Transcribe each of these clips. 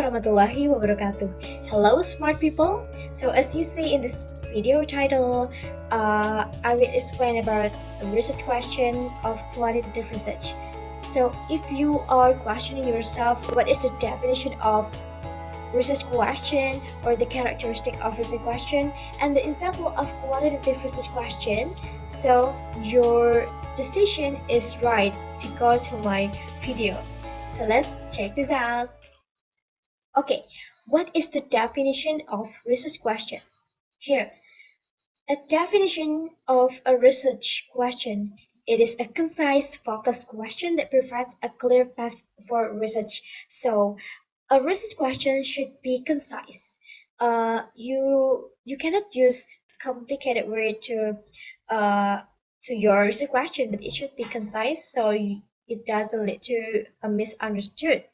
warahmatullahi wabarakatuh. Hello, smart people. So, as you see in this video title, I will explain about a research question of qualitative research. So, if you are questioning yourself, what is the definition of research question or the characteristic of research question and the example of qualitative research question, so your decision is right to go to my video. So let's check this out. Okay, what is the definition of research question? Here, a definition of a research question. It is a concise, focused question that provides a clear path for research. So, a research question should be concise. You cannot use complicated word to your research question, but it should be concise so it doesn't lead to a misunderstood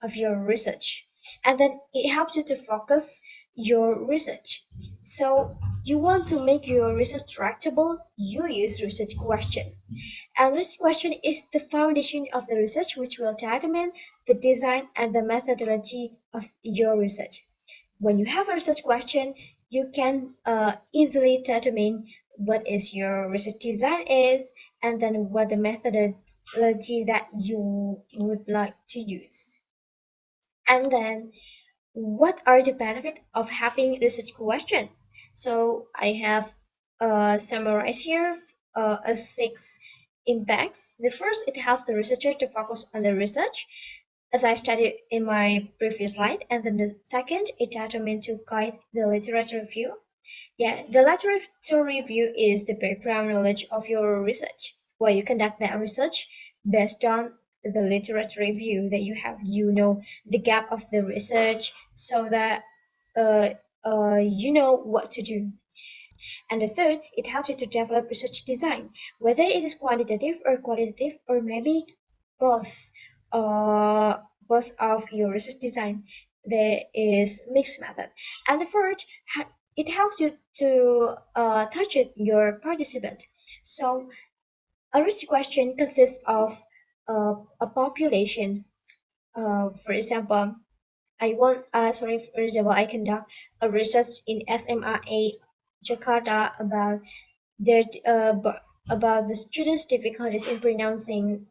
of your research, and then it helps you to focus your research. So you want to make your research tractable, you use research question, and research question is the foundation of the research which will determine the design and the methodology of your research. When you have a research question, you can easily determine what is your research design is, and then what the methodology that you would like to use. And then, what are the benefits of having research question? So I have summarized here as six impacts. The first, it helps the researcher to focus on the research, as I studied in my previous slide. And then the second, it determines to guide the literature review. Yeah, the literature review is the background knowledge of your research, where you conduct that research based on the literature review that you have. You know the gap of the research so that uh, you know what to do. And the third, it helps you to develop research design, whether it is quantitative or qualitative, or maybe both, uh, both of your research design. There is mixed method. And the fourth, it helps you to target your participant. So a research question consists of a population. For example, for example, I conduct a research in SMRA Jakarta about their about the students' difficulties in pronouncing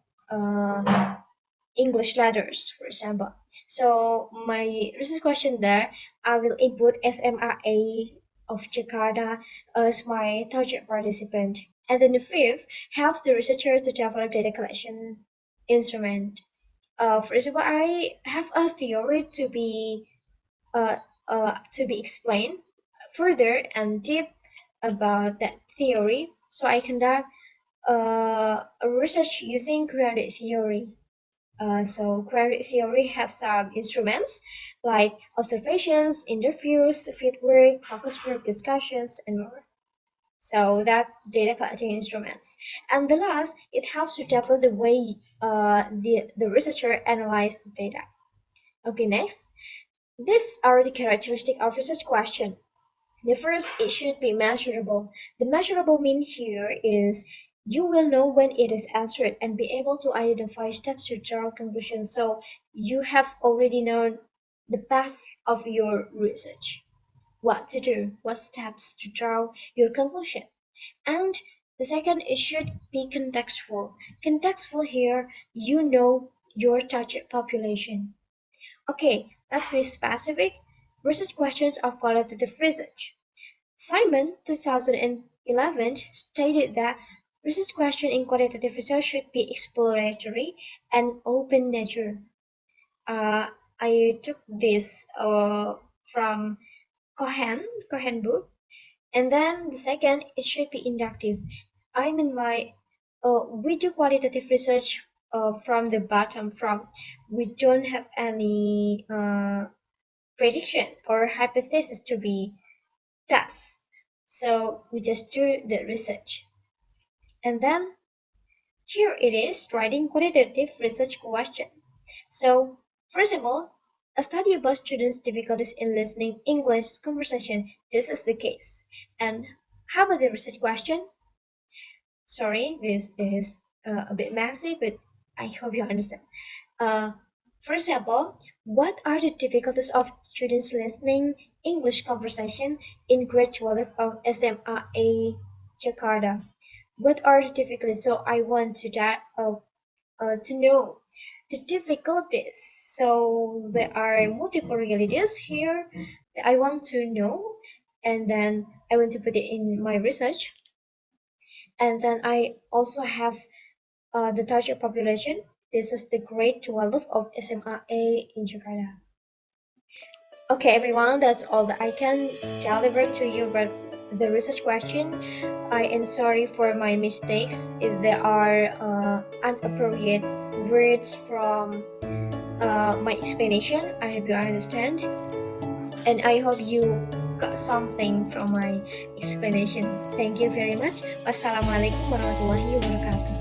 English letters, for example. So my research question there, I will input SMRA of Jakarta as my target participant. And then the fifth helps the researcher to develop data collection instrument. For example, I have a theory uh, to be explained further and deep about that theory. So I conduct a research using grounded theory. So grounded theory have some instruments like observations, interviews, fieldwork, focus group discussions, and more. So that data collecting instruments. And the last, it helps to develop the way the researcher analyze the data. Okay, next. These are the characteristics of research question. The first, it should be measurable. The measurable mean here is you will know when it is answered and be able to identify steps to draw conclusions. So you have already known the path of your research, what to do, what steps to draw your conclusion. And the second, it should be contextual. Contextual here, you know your target population. Okay, let's be specific. Research questions of qualitative research. Simon, 2011, stated that research questions in qualitative research should be exploratory and open nature. Uh, I took this from Cohen book. And then the second, it should be inductive. I mean, like, we do qualitative research from the bottom from. We don't have any prediction or hypothesis to be test. So we just do the research. And then here it is writing qualitative research question. So first of all, a study about students' difficulties in listening English conversation. This is the case. And how about the research question? Sorry, this is a bit messy, but I hope you understand. Uh, For example, what are the difficulties of students listening English conversation in grade 12 of SMA Jakarta? What are the difficulties? So I want to know the difficulties. So there are multiple realities here that I want to know, and then I want to put it in my research. And then I also have the target population. This is the grade 12 of SMA in Jakarta. Okay, everyone, that's all that I can deliver to you about the research question. I am sorry for my mistakes if there are inappropriate words from my explanation. I hope you understand, and I hope you got something from my explanation. Thank you very much. Wassalamualaikum warahmatullahi wabarakatuh.